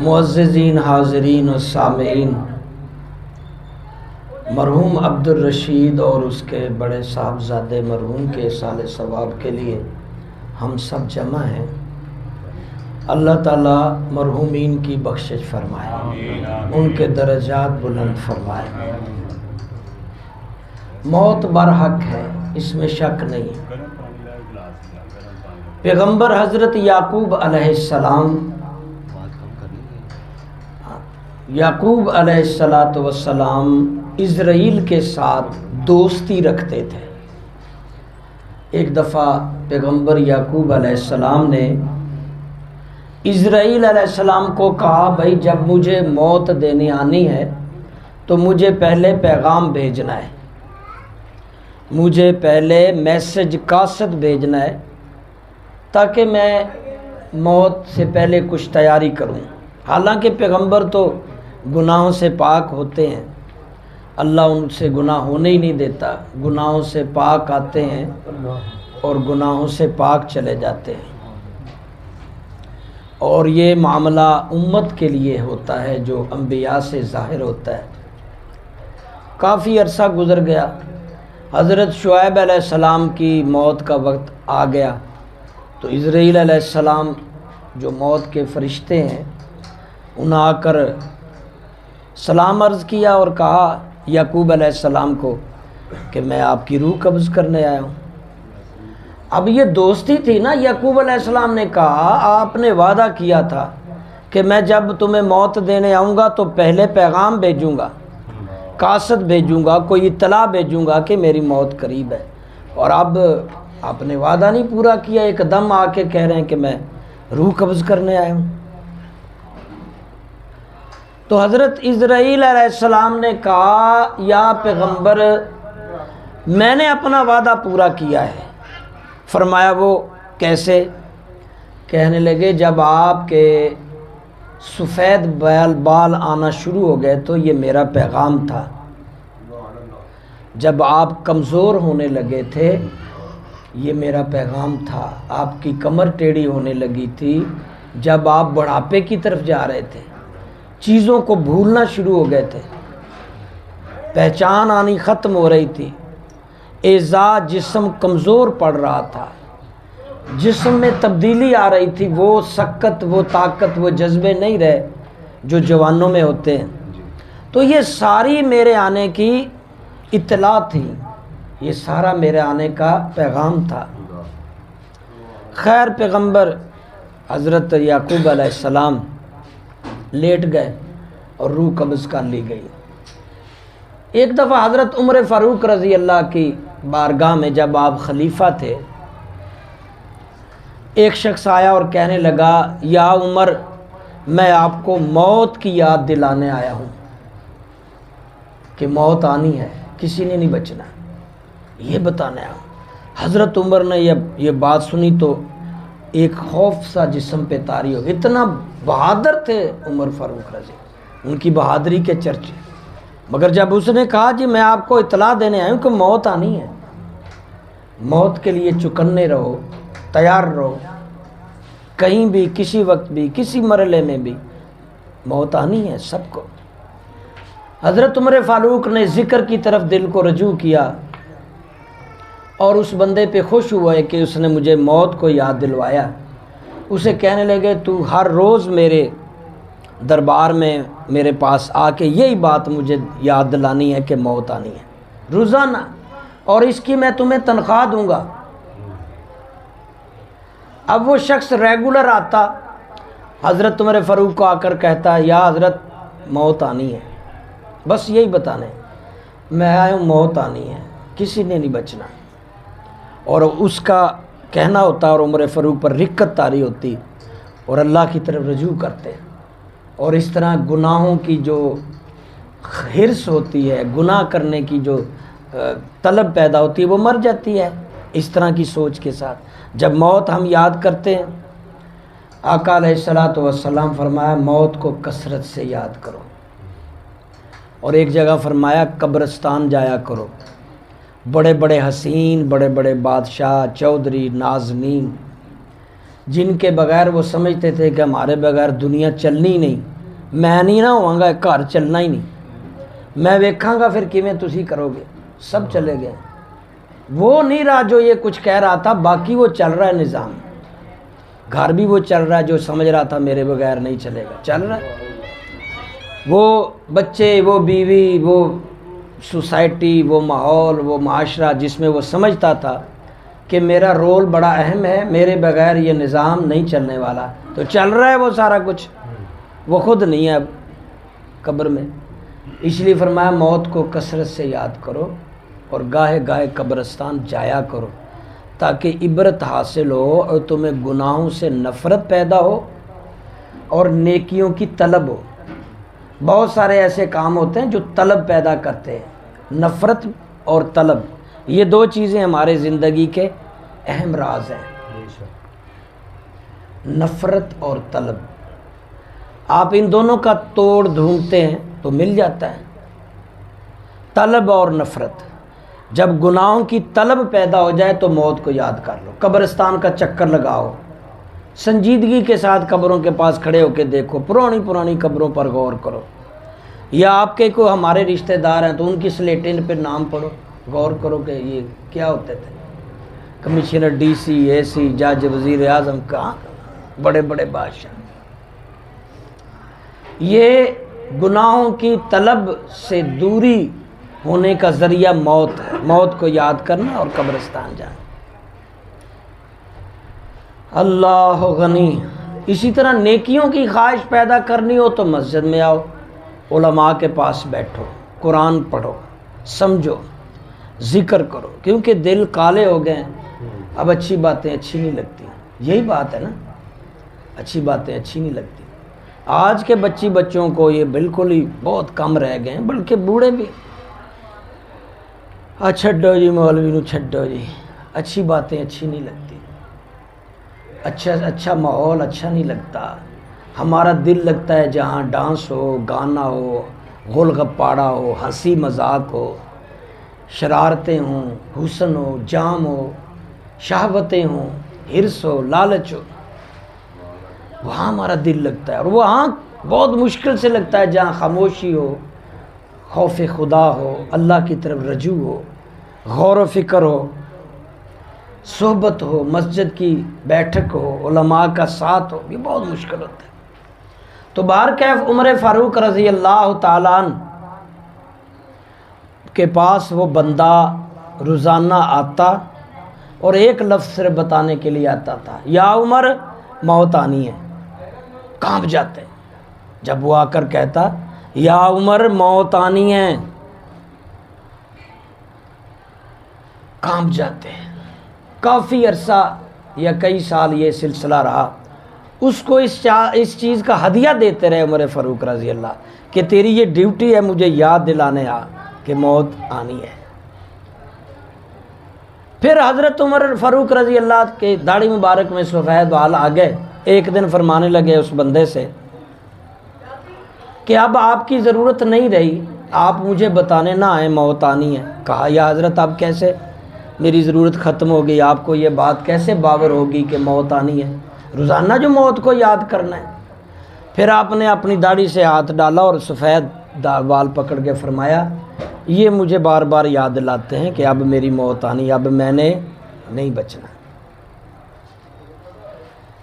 معززین حاضرین و سامعین، مرحوم عبدالرشید اور اس کے بڑے صاحبزادے مرحوم کے اصالِ ثواب کے لیے ہم سب جمع ہیں۔ اللہ تعالیٰ مرحومین کی بخشش فرمائے، ان کے درجات بلند فرمائے۔ موت برحق ہے، اس میں شک نہیں۔ پیغمبر حضرت یعقوب علیہ السلام اسرائیل کے ساتھ دوستی رکھتے تھے۔ ایک دفعہ پیغمبر یعقوب علیہ السلام نے اسرائیل علیہ السلام کو کہا، بھائی جب مجھے موت دینے آنی ہے تو مجھے پہلے پیغام بھیجنا ہے، مجھے پہلے میسج قاصد بھیجنا ہے تاکہ میں موت سے پہلے کچھ تیاری کروں۔ حالانکہ پیغمبر تو گناہوں سے پاک ہوتے ہیں، اللہ ان سے گناہ ہونے ہی نہیں دیتا، گناہوں سے پاک آتے ہیں اور گناہوں سے پاک چلے جاتے ہیں۔ اور یہ معاملہ امت کے لیے ہوتا ہے جو انبیاء سے ظاہر ہوتا ہے۔ کافی عرصہ گزر گیا، حضرت شعیب علیہ السلام کی موت کا وقت آ گیا تو اسرائیل علیہ السلام جو موت کے فرشتے ہیں انہوں آ کر سلام عرض کیا اور کہا یعقوب علیہ السلام کو کہ میں آپ کی روح قبض کرنے آیا ہوں۔ اب یہ دوستی تھی نا، یعقوب علیہ السلام نے کہا آپ نے وعدہ کیا تھا کہ میں جب تمہیں موت دینے آؤں گا تو پہلے پیغام بھیجوں گا، قاصد بھیجوں گا، کوئی اطلاع بھیجوں گا کہ میری موت قریب ہے، اور اب آپ نے وعدہ نہیں پورا کیا، ایک دم آ کے کہہ رہے ہیں کہ میں روح قبض کرنے آیا ہوں۔ تو حضرت اسرائیل علیہ السلام نے کہا یا پیغمبر میں نے اپنا وعدہ پورا کیا ہے۔ فرمایا وہ کیسے؟ کہنے لگے جب آپ کے سفید بال آنا شروع ہو گئے تو یہ میرا پیغام تھا، جب آپ کمزور ہونے لگے تھے یہ میرا پیغام تھا، آپ کی کمر ٹیڑھی ہونے لگی تھی، جب آپ بڑھاپے کی طرف جا رہے تھے، چیزوں کو بھولنا شروع ہو گئے تھے، پہچان آنی ختم ہو رہی تھی، اعضاء جسم کمزور پڑ رہا تھا، جسم میں تبدیلی آ رہی تھی، وہ سکت، وہ طاقت، وہ جذبے نہیں رہے جو جوانوں میں ہوتے ہیں۔ تو یہ ساری میرے آنے کی اطلاع تھی، یہ سارا میرے آنے کا پیغام تھا۔ خیر پیغمبر حضرت یعقوب علیہ السلام لیٹ گئے اور روح قبض کر لی گئی۔ ایک دفعہ حضرت عمر فاروق رضی اللہ کی بارگاہ میں جب آپ خلیفہ تھے، ایک شخص آیا اور کہنے لگا یا عمر میں آپ کو موت کی یاد دلانے آیا ہوں کہ موت آنی ہے، کسی نے نہیں بچنا، یہ بتانے آیا ہوں۔ حضرت عمر نے یہ بات سنی تو ایک خوف سا جسم پہ طاری ہو، اتنا بہادر تھے عمر فاروق رضی، ان کی بہادری کے چرچے، مگر جب اس نے کہا جی میں آپ کو اطلاع دینے آیا ہوں کہ موت آنی ہے، موت کے لیے چکنے رہو، تیار رہو، کہیں بھی کسی وقت بھی کسی مرحلے میں بھی موت آنی ہے سب کو۔ حضرت عمر فاروق نے ذکر کی طرف دل کو رجوع کیا اور اس بندے پہ خوش ہوئے کہ اس نے مجھے موت کو یاد دلوایا۔ اسے کہنے لگے تو ہر روز میرے دربار میں میرے پاس آ کے یہی بات مجھے یاد دلانی ہے کہ موت آنی ہے روزانہ، اور اس کی میں تمہیں تنخواہ دوں گا۔ اب وہ شخص ریگولر آتا، حضرت عمر فاروق کو آ کر کہتا یا حضرت موت آنی ہے، بس یہی بتانے میں آیا ہوں، موت آنی ہے، کسی نے نہیں بچنا، اور اس کا کہنا ہوتا اور عمر فاروق پر رقت طاری ہوتی اور اللہ کی طرف رجوع کرتے، اور اس طرح گناہوں کی جو حرص ہوتی ہے، گناہ کرنے کی جو طلب پیدا ہوتی ہے وہ مر جاتی ہے اس طرح کی سوچ کے ساتھ۔ جب موت ہم یاد کرتے ہیں، آقا علیہ الصلوۃ والسلام فرمایا موت کو کثرت سے یاد کرو، اور ایک جگہ فرمایا قبرستان جایا کرو، بڑے بڑے حسین، بڑے بڑے بادشاہ، چودھری، نازنین، جن کے بغیر وہ سمجھتے تھے کہ ہمارے بغیر دنیا چلنی نہیں، میں نہیں نہ ہوں گا گھر چلنا ہی نہیں، میں ویکھاں گا پھر کیویں تسی کرو گے، سب چلے گئے۔ وہ نہیں رہا جو یہ کچھ کہہ رہا تھا، باقی وہ چل رہا ہے نظام، گھر بھی وہ چل رہا ہے جو سمجھ رہا تھا میرے بغیر نہیں چلے گا، چل رہا ہے۔ وہ بچے، وہ بیوی، وہ سوسائٹی، وہ ماحول، وہ معاشرہ جس میں وہ سمجھتا تھا کہ میرا رول بڑا اہم ہے، میرے بغیر یہ نظام نہیں چلنے والا، تو چل رہا ہے وہ سارا کچھ، وہ خود نہیں ہے اب قبر میں۔ اس لیے فرمایا موت کو کثرت سے یاد کرو اور گاہے گاہے قبرستان جایا کرو تاکہ عبرت حاصل ہو اور تمہیں گناہوں سے نفرت پیدا ہو اور نیکیوں کی طلب ہو۔ بہت سارے ایسے کام ہوتے ہیں جو طلب پیدا کرتے ہیں، نفرت اور طلب، یہ دو چیزیں ہمارے زندگی کے اہم راز ہیں، نفرت اور طلب۔ آپ ان دونوں کا توڑ ڈھونڈتے ہیں تو مل جاتا ہے، طلب اور نفرت۔ جب گناہوں کی طلب پیدا ہو جائے تو موت کو یاد کر لو، قبرستان کا چکر لگاؤ، سنجیدگی کے ساتھ قبروں کے پاس کھڑے ہو کے دیکھو، پرانی قبروں پر غور کرو، یا آپ کے کوئی ہمارے رشتہ دار ہیں تو ان کی سلیٹیں پہ نام پڑھو، غور کرو کہ یہ کیا ہوتے تھے، کمشنر، ڈی سی، اے سی، جج، وزیر اعظم، کہاں بڑے بڑے بادشاہ۔ یہ گناہوں کی طلب سے دوری ہونے کا ذریعہ موت ہے، موت کو یاد کرنا اور قبرستان جانا۔ اللہ غنی۔ اسی طرح نیکیوں کی خواہش پیدا کرنی ہو تو مسجد میں آؤ، علماء کے پاس بیٹھو، قرآن پڑھو، سمجھو، ذکر کرو، کیونکہ دل کالے ہو گئے ہیں، اب اچھی باتیں اچھی نہیں لگتی، یہی بات ہے نا، اچھی باتیں اچھی نہیں لگتی۔ آج کے بچوں کو یہ بالکل ہی بہت کم رہ گئے ہیں، بلکہ بوڑھے بھی، چھڈو جی مولوی نو، چھڈو جی، اچھی باتیں اچھی نہیں لگتی، اچھا ماحول اچھا نہیں لگتا۔ ہمارا دل لگتا ہے جہاں ڈانس ہو، گانا ہو، غل غپاڑا ہو، ہنسی مذاق ہو، شرارتیں ہوں، حسن ہو، جام ہو، شہوتیں ہوں، حرص ہو، لالچ ہو، وہاں ہمارا دل لگتا ہے۔ اور وہاں بہت مشکل سے لگتا ہے جہاں خاموشی ہو، خوف خدا ہو، اللہ کی طرف رجوع ہو، غور و فکر ہو، صحبت ہو، مسجد کی بیٹھک ہو، علماء کا ساتھ ہو، یہ بہت مشکل ہوتا ہے۔ تو بہرکیف عمر فاروق رضی اللہ تعالیٰ عنہ کے پاس وہ بندہ روزانہ آتا اور ایک لفظ صرف بتانے کے لیے آتا تھا، یا عمر موت آنی ہے۔ کانپ جاتے جب وہ آ کر کہتا یا عمر موت آنی ہے، کانپ جاتے ہیں۔ کافی عرصہ یا کئی سال یہ سلسلہ رہا، اس کو اس چیز کا ہدیہ دیتے رہے عمر فاروق رضی اللہ کہ تیری یہ ڈیوٹی ہے مجھے یاد دلانے کہ موت آنی ہے۔ پھر حضرت عمر فاروق رضی اللہ کے داڑھی مبارک میں سفید بال آ گئے، ایک دن فرمانے لگے اس بندے سے کہ اب آپ کی ضرورت نہیں رہی، آپ مجھے بتانے نہ آئے موت آنی ہے۔ کہا یا حضرت اب کیسے، میری ضرورت ختم ہو گئی، آپ کو یہ بات کیسے باور ہوگی کہ موت آنی ہے، روزانہ جو موت کو یاد کرنا ہے۔ پھر آپ نے اپنی داڑھی سے ہاتھ ڈالا اور سفید بال پکڑ کے فرمایا یہ مجھے بار بار یاد دلاتے ہیں کہ اب میری موت آنی، اب میں نے نہیں بچنا۔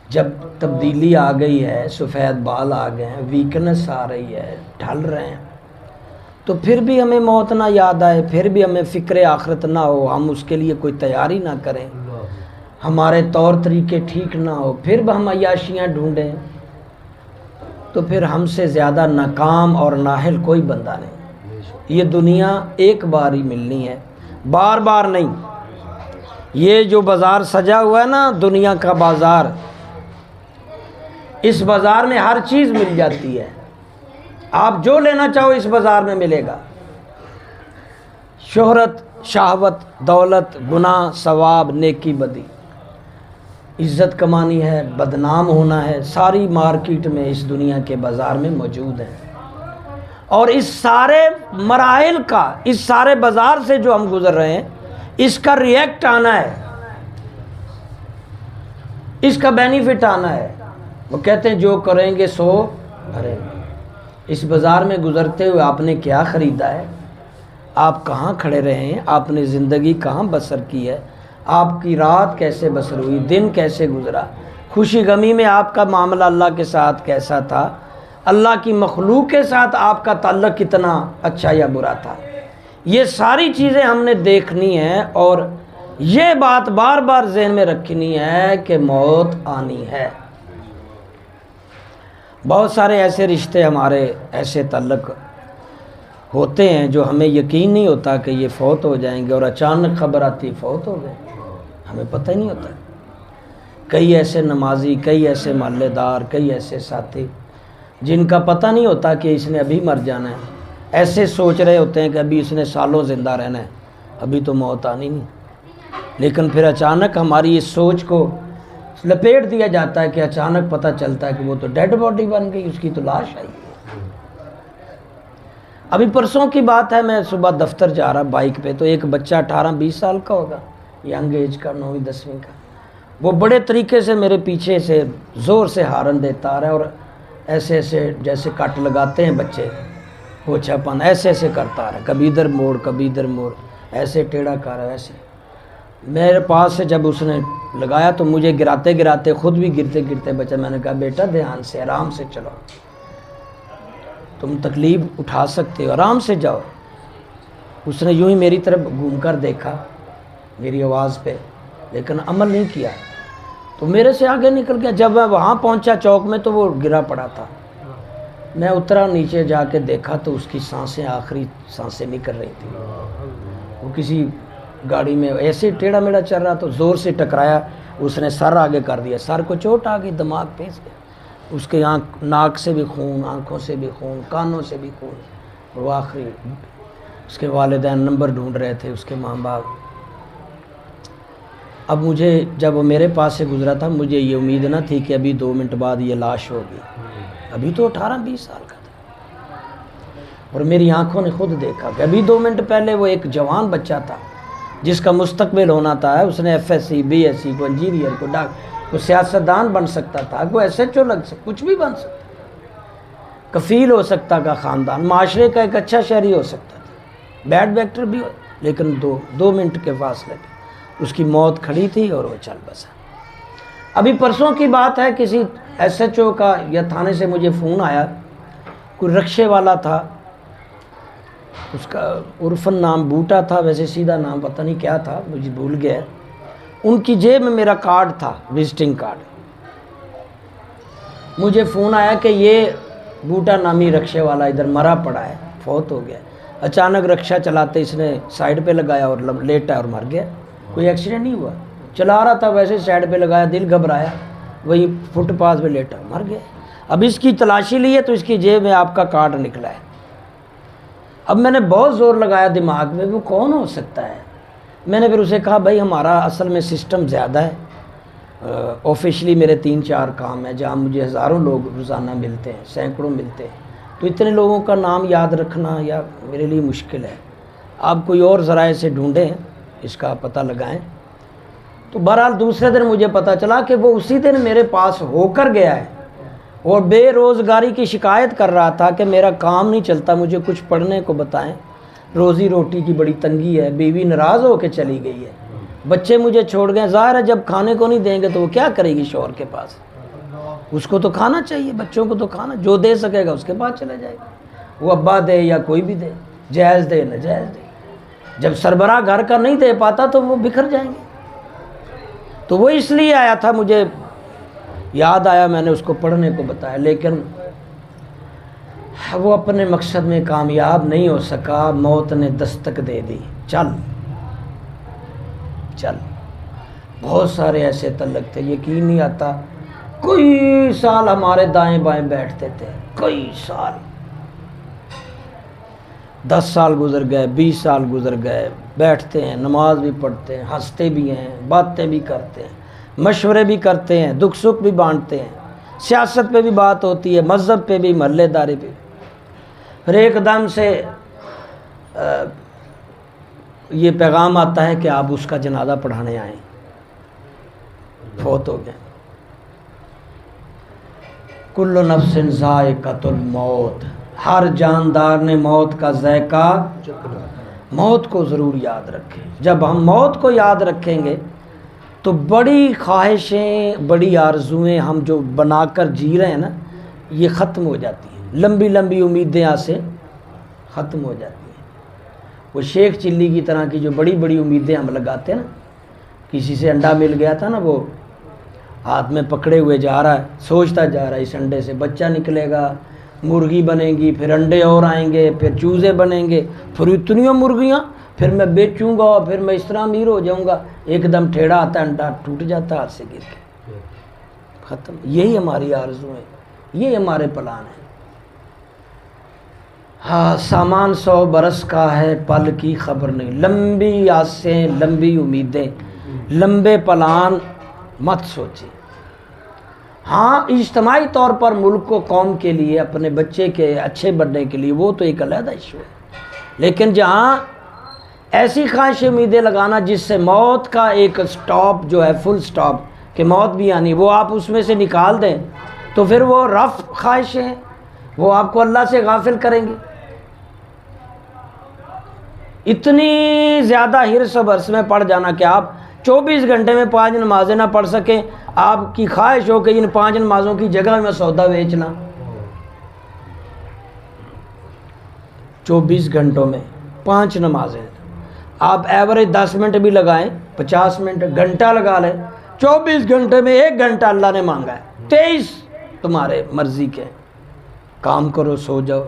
جب تبدیلی آ گئی ہے، سفید بال آ گئے ہیں، ویکنس آ رہی ہے، ڈھل رہے ہیں، تو پھر بھی ہمیں موت نہ یاد آئے، پھر بھی ہمیں فکر آخرت نہ ہو، ہم اس کے لیے کوئی تیاری نہ کریں، ہمارے طور طریقے ٹھیک نہ ہو، پھر بھی ہم عیاشیاں ڈھونڈیں، تو پھر ہم سے زیادہ ناکام اور نااہل کوئی بندہ نہیں۔ یہ دنیا ایک بار ہی ملنی ہے، بار بار نہیں۔ یہ جو بازار سجا ہوا ہے نا، دنیا کا بازار، اس بازار میں ہر چیز مل جاتی ہے، آپ جو لینا چاہو اس بازار میں ملے گا، شہرت، شہوت، دولت، گناہ، ثواب، نیکی، بدی، عزت کمانی ہے، بدنام ہونا ہے، ساری مارکیٹ میں اس دنیا کے بازار میں موجود ہیں۔ اور اس سارے مراحل کا، اس سارے بازار سے جو ہم گزر رہے ہیں، اس کا ریئیکٹ آنا ہے، اس کا بینیفٹ آنا ہے۔ وہ کہتے ہیں جو کریں گے سو بھریں گے۔ اس بازار میں گزرتے ہوئے آپ نے کیا خریدا ہے، آپ کہاں کھڑے رہے ہیں، آپ نے زندگی کہاں بسر کی ہے، آپ کی رات کیسے بسر ہوئی، دن کیسے گزرا، خوشی غمی میں آپ کا معاملہ اللہ کے ساتھ کیسا تھا، اللہ کی مخلوق کے ساتھ آپ کا تعلق کتنا اچھا یا برا تھا، یہ ساری چیزیں ہم نے دیکھنی ہیں، اور یہ بات بار بار ذہن میں رکھنی ہے کہ موت آنی ہے۔ بہت سارے ایسے رشتے ہمارے، ایسے تعلق ہوتے ہیں جو ہمیں یقین نہیں ہوتا کہ یہ فوت ہو جائیں گے، اور اچانک خبر آتی فوت ہو گئے، ہمیں پتہ ہی نہیں ہوتا۔ کئی ایسے نمازی، کئی ایسے محلے دار، کئی ایسے ساتھی جن کا پتہ نہیں ہوتا کہ اس نے ابھی مر جانا ہے، ایسے سوچ رہے ہوتے ہیں کہ ابھی اس نے سالوں زندہ رہنا ہے، ابھی تو موت آنی نہیں، لیکن پھر اچانک ہماری اس سوچ کو لپیٹ دیا جاتا ہے کہ اچانک پتہ چلتا ہے کہ وہ تو ڈیڈ باڈی بن گئی، اس کی تو لاش آئی ہے۔ ابھی پرسوں کی بات ہے، میں صبح دفتر جا رہا بائک پہ، تو ایک بچہ 18-20 سال کا ہوگا، ینگ ایج کا، 9ویں-10ویں کا، وہ بڑے طریقے سے میرے پیچھے سے زور سے ہارن دیتا آ رہا ہے، اور ایسے ایسے جیسے کٹ لگاتے ہیں بچے پوچھا پن، ایسے ایسے کرتا آ رہا ہے، کبھی ادھر موڑ کبھی ادھر موڑ، ایسے ٹیڑھا کر رہا ہے ایسے۔ میرے پاس سے جب اس نے لگایا تو مجھے گراتے گراتے، خود بھی گرتے گرتے بچا، میں نے کہا بیٹا دھیان سے، آرام سے چلو، تم تکلیف اٹھا سکتے ہو، آرام سے جاؤ۔ اس نے یوں ہی میری طرف گھوم کر دیکھا میری آواز پہ، لیکن عمل نہیں کیا، تو میرے سے آگے نکل گیا۔ جب میں وہاں پہنچا چوک میں تو وہ گرا پڑا تھا، میں اترا نیچے جا کے دیکھا تو اس کی سانسیں، آخری سانسیں نکل رہی تھیں، وہ کسی گاڑی میں ایسے ٹیڑھا میڑھا چل رہا، تو زور سے ٹکرایا، اس نے سر آگے کر دیا، سر کو چوٹ آ گئی، دماغ پھنس گیا، اس کے ناک سے بھی خون، آنکھوں سے بھی خون، کانوں سے بھی خون، اور وہ آخری اس کے والدین نمبر ڈھونڈ رہے تھے، اس کے ماں باپ۔ اب مجھے جب وہ میرے پاس سے گزرا تھا، مجھے یہ امید نہ تھی کہ ابھی 2 منٹ بعد یہ لاش ہوگی، ابھی تو 18-20 سال کا تھا، اور میری آنکھوں نے خود دیکھا کہ ابھی 2 منٹ پہلے وہ ایک جوان بچہ تھا جس کا مستقبل ہونا تھا، اس نے FSC BSc کو انجینئر کو کو سیاستدان بن سکتا تھا، کوئی SHO لگ سکتا، کچھ بھی بن سکتا، کفیل ہو سکتا کا خاندان، معاشرے کا ایک اچھا شہری ہو سکتا تھا، بیڈ ویکٹر بھی ہو، لیکن 2 منٹ کے فاصلے پہ اس کی موت کھڑی تھی اور وہ چل بسا۔ ابھی پرسوں کی بات ہے، کسی SHO کا یا تھانے سے مجھے فون آیا، کوئی رکشے والا تھا، اس کا عرفن نام بوٹا تھا، ویسے سیدھا نام پتہ نہیں کیا تھا، مجھے بھول گیا، ان کی جیب میں میرا کارڈ تھا، وزٹنگ کارڈ، مجھے فون آیا کہ یہ بوٹا نامی رکشے والا ادھر مرا پڑا ہے، فوت ہو گیا، اچانک رکشہ چلاتے اس نے سائڈ پہ لگایا اور لیٹا اور مر گیا، کوئی ایکسیڈنٹ نہیں ہوا، چلا رہا تھا ویسے سائڈ پہ لگایا، دل گھبرایا، وہی فٹ پاتھ پہ لیٹا مر گیا۔ اب اس کی تلاشی لی ہے تو اس کی جیب میں آپ کا کارڈ نکلا ہے۔ اب میں نے بہت زور لگایا دماغ میں، وہ کون ہو سکتا ہے؟ میں نے پھر اسے کہا بھائی ہمارا اصل میں سسٹم زیادہ ہے، آفیشلی میرے 3-4 کام ہیں جہاں مجھے ہزاروں لوگ روزانہ ملتے ہیں، سینکڑوں ملتے ہیں، تو اتنے لوگوں کا نام یاد رکھنا یا میرے لیے مشکل ہے، آپ کوئی اور ذرائع سے ڈھونڈیں، اس کا پتہ لگائیں۔ تو بہرحال دوسرے دن مجھے پتہ چلا کہ وہ اسی دن میرے پاس ہو کر گیا ہے، اور بے روزگاری کی شکایت کر رہا تھا کہ میرا کام نہیں چلتا، مجھے کچھ پڑھنے کو بتائیں، روزی روٹی کی بڑی تنگی ہے، بیوی ناراض ہو کے چلی گئی ہے، بچے مجھے چھوڑ گئے، ظاہر ہے جب کھانے کو نہیں دیں گے تو وہ کیا کرے گی شوہر کے پاس، اس کو تو کھانا چاہیے، بچوں کو تو کھانا، جو دے سکے گا اس کے پاس چلے جائے گا، وہ ابا دے یا کوئی بھی دے، جائز دے ناجائز دے، جب سربراہ گھر کا نہیں دے پاتا تو وہ بکھر جائیں گے۔ تو وہ اس لیے آیا تھا، مجھے یاد آیا، میں نے اس کو پڑھنے کو بتایا، لیکن وہ اپنے مقصد میں کامیاب نہیں ہو سکا، موت نے دستک دے دی، چل چل۔ بہت سارے ایسے تعلق تھے، یقین نہیں آتا، کئی سال ہمارے دائیں بائیں بیٹھتے تھے، کئی سال، 10 سال گزر گئے، 20 سال گزر گئے، بیٹھتے ہیں، نماز بھی پڑھتے ہیں، ہنستے بھی ہیں، باتیں بھی کرتے ہیں، مشورے بھی کرتے ہیں، دکھ سکھ بھی بانٹتے ہیں، سیاست پہ بھی بات ہوتی ہے، مذہب پہ بھی، محلے داری پہ، پھر ایک دم سے یہ پیغام آتا ہے کہ آپ اس کا جنازہ پڑھانے آئیں، فوت ہو گئے۔ کل نفس ذائقۃ الموت، ہر جاندار نے موت کا ذائقہ، موت کو ضرور یاد رکھیں۔ جب ہم موت کو یاد رکھیں گے تو بڑی خواہشیں، بڑی آرزویں ہم جو بنا کر جی رہے ہیں نا، یہ ختم ہو جاتی ہیں، لمبی لمبی امیدیں یہاں سے ختم ہو جاتی ہیں۔ وہ شیخ چلی کی طرح کی جو بڑی بڑی امیدیں ہم لگاتے ہیں نا، کسی سے انڈا مل گیا تھا نا، وہ ہاتھ میں پکڑے ہوئے جا رہا ہے، سوچتا جا رہا ہے اس انڈے سے بچہ نکلے گا، مرغی بنے گی، پھر انڈے اور آئیں گے، پھر چوزے بنیں گے، پھر اتنی مرغیاں، پھر میں بیچوں گا، پھر میں اس طرح امیر ہو جاؤں گا۔ ایک دم ٹھیڑا آتا ہے، انڈا ٹوٹ جاتا ہے ہاتھ سے گر کے، ختم۔ یہی ہماری آرزو ہے، یہ ہمارے پلان ہیں۔ ہاں، سامان 100 برس کا ہے، پل کی خبر نہیں۔ لمبی آسیں، لمبی امیدیں، لمبے پلان مت سوچیں۔ ہاں، اجتماعی طور پر ملک کو، قوم کے لیے، اپنے بچے کے اچھے بننے کے لیے، وہ تو ایک علیحدہ ایشو ہے، لیکن جہاں ایسی خواہش امیدیں لگانا جس سے موت کا ایک سٹاپ جو ہے، فل سٹاپ کہ موت بھی آنی، وہ آپ اس میں سے نکال دیں تو پھر وہ رف خواہشیں ہیں، وہ آپ کو اللہ سے غافل کریں گے۔ اتنی زیادہ ہرس و برس میں پڑ جانا کہ آپ 24 گھنٹے میں 5 نمازیں نہ پڑھ سکیں، آپ کی خواہش ہو کہ ان 5 نمازوں کی جگہ میں سودا بیچنا۔ 24 گھنٹوں میں 5 نمازیں، آپ ایوریج 10 منٹ بھی لگائیں، 50 منٹ، گھنٹہ لگا لیں، 24 گھنٹے میں 1 گھنٹہ اللہ نے مانگا ہے، 23 تمہارے مرضی کے، کام کرو، سو جاؤ،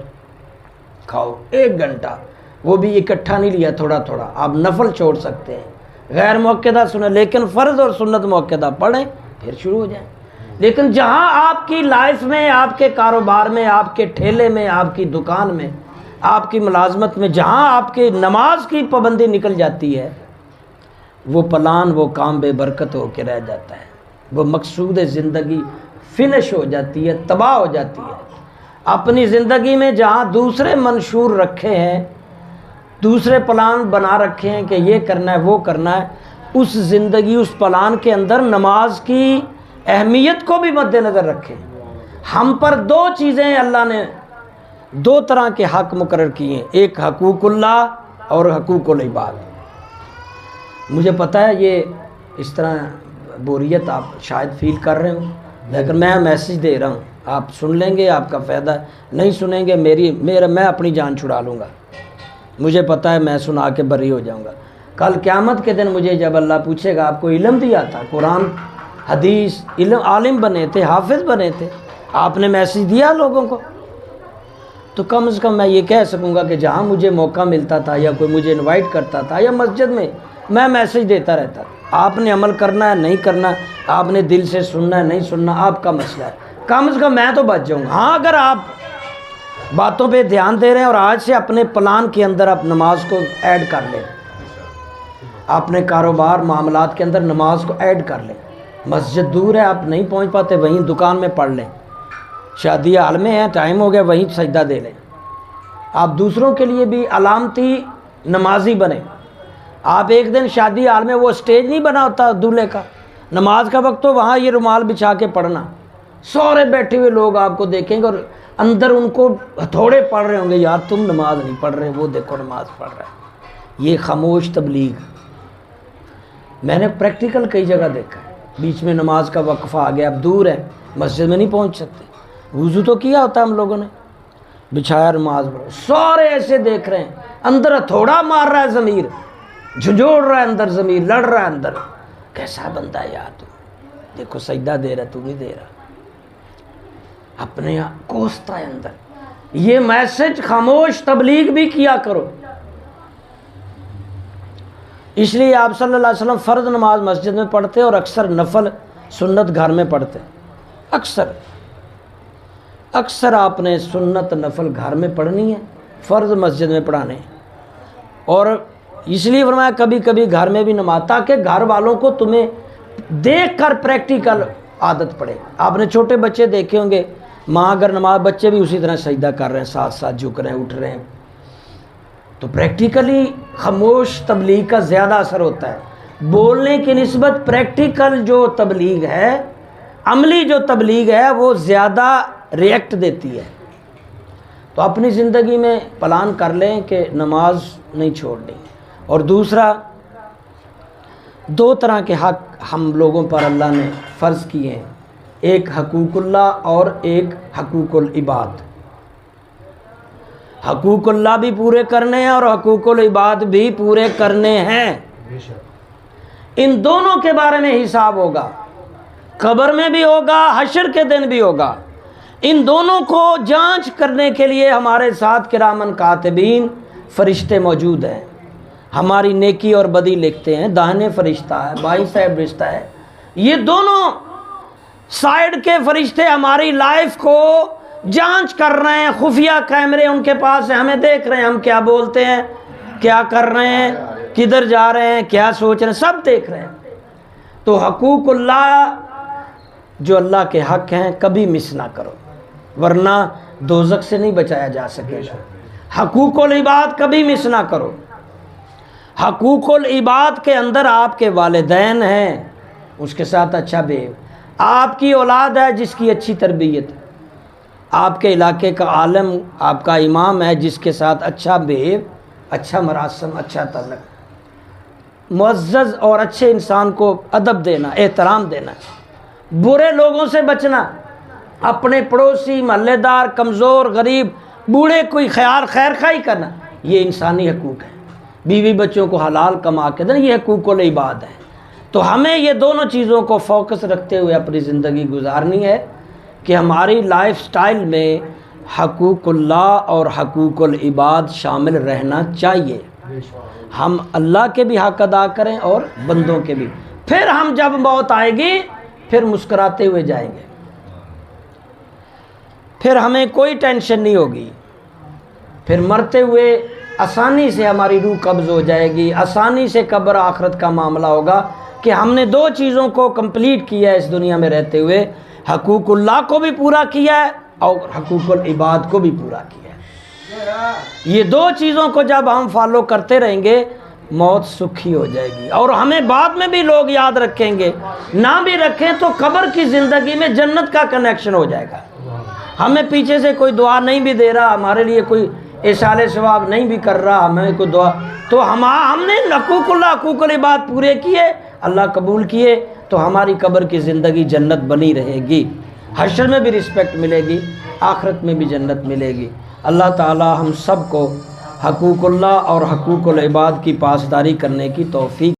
کھاؤ، 1 گھنٹہ، وہ بھی اکٹھا نہیں لیا، تھوڑا تھوڑا۔ آپ نفل چھوڑ سکتے ہیں، غیر موقعہ سنیں، لیکن فرض اور سنت موقعہ پڑھیں، پھر شروع ہو جائیں۔ لیکن جہاں آپ کی لائف میں، آپ کے کاروبار میں، آپ کے ٹھیلے میں، آپ کی دکان میں، آپ کی ملازمت میں، جہاں آپ کی نماز کی پابندی نکل جاتی ہے، وہ پلان، وہ کام بے برکت ہو کے رہ جاتا ہے، وہ مقصود زندگی فنش ہو جاتی ہے، تباہ ہو جاتی ہے۔ اپنی زندگی میں جہاں دوسرے منشور رکھے ہیں، دوسرے پلان بنا رکھے ہیں کہ یہ کرنا ہے، وہ کرنا ہے، اس زندگی، اس پلان کے اندر نماز کی اہمیت کو بھی مد نظر رکھیں۔ ہم پر 2 چیزیں اللہ نے، 2 طرح کے حق مقرر کیے ہیں، ایک حقوق اللہ اور حقوق العباد۔ مجھے پتہ ہے یہ اس طرح بوریت آپ شاید فیل کر رہے ہوں، لیکن میں میسیج دے رہا ہوں، آپ سن لیں گے، آپ کا فائدہ، نہیں سنیں گے میں اپنی جان چھڑا لوں گا۔ مجھے پتہ ہے میں سنا کے بری ہو جاؤں گا۔ کل قیامت کے دن مجھے جب اللہ پوچھے گا، آپ کو علم دیا تھا، قرآن حدیث علم، عالم بنے تھے، حافظ بنے تھے، آپ نے میسیج دیا لوگوں کو، تو کم از کم میں یہ کہہ سکوں گا کہ جہاں مجھے موقع ملتا تھا یا کوئی مجھے انوائٹ کرتا تھا یا مسجد میں میسیج دیتا رہتا تھا۔ آپ نے عمل کرنا ہے، نہیں کرنا، آپ نے دل سے سننا ہے، نہیں سننا، آپ کا مسئلہ ہے، کم از کم میں تو بچ جاؤں گا۔ ہاں، اگر آپ باتوں پہ دھیان دے رہے ہیں اور آج سے اپنے پلان کے اندر آپ نماز کو ایڈ کر لیں، اپنے کاروبار معاملات کے اندر نماز کو ایڈ کر لیں، مسجد دور ہے، آپ نہیں پہنچ پاتے، وہیں دکان میں پڑھ لیں، شادی حال میں ہے، ٹائم ہو گیا، وہیں سجدہ دے لیں۔ آپ دوسروں کے لیے بھی علامتی نمازی بنیں۔ آپ ایک دن شادی حال میں، وہ سٹیج نہیں بنا ہوتا دولہے کا، نماز کا وقت تو وہاں یہ رومال بچھا کے پڑھنا، سارے بیٹھے ہوئے لوگ آپ کو دیکھیں گے اور اندر ان کو ہتھوڑے پڑھ رہے ہوں گے، یار تم نماز نہیں پڑھ رہے، وہ دیکھو نماز پڑھ رہا ہے۔ یہ خاموش تبلیغ میں نے پریکٹیکل کئی جگہ دیکھا ہے۔ بیچ میں نماز کا وقفہ آ گیا، اب دور ہے، مسجد میں نہیں پہنچ سکتے، وضو تو کیا ہوتا ہے ہم لوگوں نے، بچھایا نماز پڑھو، سارے ایسے دیکھ رہے ہیں، اندر ہتھوڑا مار رہا ہے ضمیر، جھنجھوڑ رہا ہے اندر ضمیر، لڑ رہا ہے اندر، کیسا بندہ ہے یار تو، دیکھو سجدہ دے رہا ہے، تو نہیں دے رہا، اپنے کوستا ہے اندر۔ یہ میسج خاموش تبلیغ بھی کیا کرو۔ اس لیے آپ صلی اللہ علیہ وسلم فرض نماز مسجد میں پڑھتے اور اکثر نفل سنت گھر میں پڑھتے، اکثر آپ نے سنت نفل گھر میں پڑھنی ہے، فرض مسجد میں پڑھانے، اور اس لیے فرمایا کبھی کبھی گھر میں بھی نماز، تاکہ گھر والوں کو تمہیں دیکھ کر پریکٹیکل عادت پڑے۔ آپ نے چھوٹے بچے دیکھے ہوں گے، ماں اگر نماز، بچے بھی اسی طرح سجدہ کر رہے ہیں، ساتھ ساتھ جھک رہے ہیں، اٹھ رہے ہیں، تو پریکٹیکلی خاموش تبلیغ کا زیادہ اثر ہوتا ہے۔ بولنے کی نسبت پریکٹیکل جو تبلیغ ہے، عملی جو تبلیغ ہے، وہ زیادہ ریئیکٹ دیتی ہے. تو اپنی زندگی میں پلان کر لیں کہ نماز نہیں چھوڑنی. اور دوسرا، 2 طرح کے حق ہم لوگوں پر اللہ نے فرض کیے ہیں، ایک حقوق اللہ اور ایک حقوق العباد. حقوق اللہ بھی پورے کرنے ہیں اور حقوق العباد بھی پورے کرنے ہیں. ان دونوں کے بارے میں حساب ہوگا، قبر میں بھی ہوگا، حشر کے دن بھی ہوگا. ان دونوں کو جانچ کرنے کے لیے ہمارے ساتھ کرامن کاتبین فرشتے موجود ہیں، ہماری نیکی اور بدی لکھتے ہیں. داہنے فرشتہ ہے، بائیں صاحب فرشتہ ہے. یہ دونوں سائیڈ کے فرشتے ہماری لائف کو جانچ کر رہے ہیں. خفیہ کیمرے ان کے پاس ہیں، ہمیں دیکھ رہے ہیں ہم کیا بولتے ہیں، کیا کر رہے ہیں، کدھر جا رہے ہیں، کیا سوچ رہے ہیں، سب دیکھ رہے ہیں. تو حقوق اللہ جو اللہ کے حق ہیں کبھی مس نہ کرو، ورنہ دوزخ سے نہیں بچایا جا سکے گا. حقوق العباد کبھی مس نہ کرو. حقوق العباد کے اندر آپ کے والدین ہیں، اس کے ساتھ اچھا بہیو. آپ کی اولاد ہے جس کی اچھی تربیت، آپ کے علاقے کا عالم، آپ کا امام ہے جس کے ساتھ اچھا بہیو، اچھا مراسم، اچھا تعلق. معزز اور اچھے انسان کو ادب دینا، احترام دینا، برے لوگوں سے بچنا، اپنے پڑوسی، محلے دار، کمزور، غریب، بوڑھے کوئی خیر خواہی کرنا، یہ انسانی حقوق ہیں. بیوی بچوں کو حلال کما کے دینا، یہ حقوق العباد ہیں. تو ہمیں یہ دونوں چیزوں کو فوکس رکھتے ہوئے اپنی زندگی گزارنی ہے کہ ہماری لائف سٹائل میں حقوق اللہ اور حقوق العباد شامل رہنا چاہیے. ہم اللہ کے بھی حق ادا کریں اور بندوں کے بھی. پھر ہم جب موت آئے گی پھر مسکراتے ہوئے جائیں گے، پھر ہمیں کوئی ٹینشن نہیں ہوگی. پھر مرتے ہوئے آسانی سے ہماری روح قبض ہو جائے گی. آسانی سے قبر آخرت کا معاملہ ہوگا کہ ہم نے 2 چیزوں کو کمپلیٹ کیا ہے اس دنیا میں رہتے ہوئے، حقوق اللہ کو بھی پورا کیا ہے اور حقوق العباد کو بھی پورا کیا ہے. یہ 2 چیزوں کو جب ہم فالو کرتے رہیں گے موت سکھی ہو جائے گی. اور ہمیں بعد میں بھی لوگ یاد رکھیں گے، نہ بھی رکھیں تو قبر کی زندگی میں جنت کا کنیکشن ہو جائے گا. ہمیں پیچھے سے کوئی دعا نہیں بھی دے رہا، ہمارے لیے کوئی احسان ثواب نہیں بھی کر رہا، ہمیں کوئی دعا، تو ہم نے حقوق اللہ حقوق العباد پورے کیے، اللہ قبول کیے، تو ہماری قبر کی زندگی جنت بنی رہے گی. حشر میں بھی رسپیکٹ ملے گی، آخرت میں بھی جنت ملے گی. اللہ تعالی ہم سب کو حقوق اللہ اور حقوق العباد کی پاسداری کرنے کی توفیق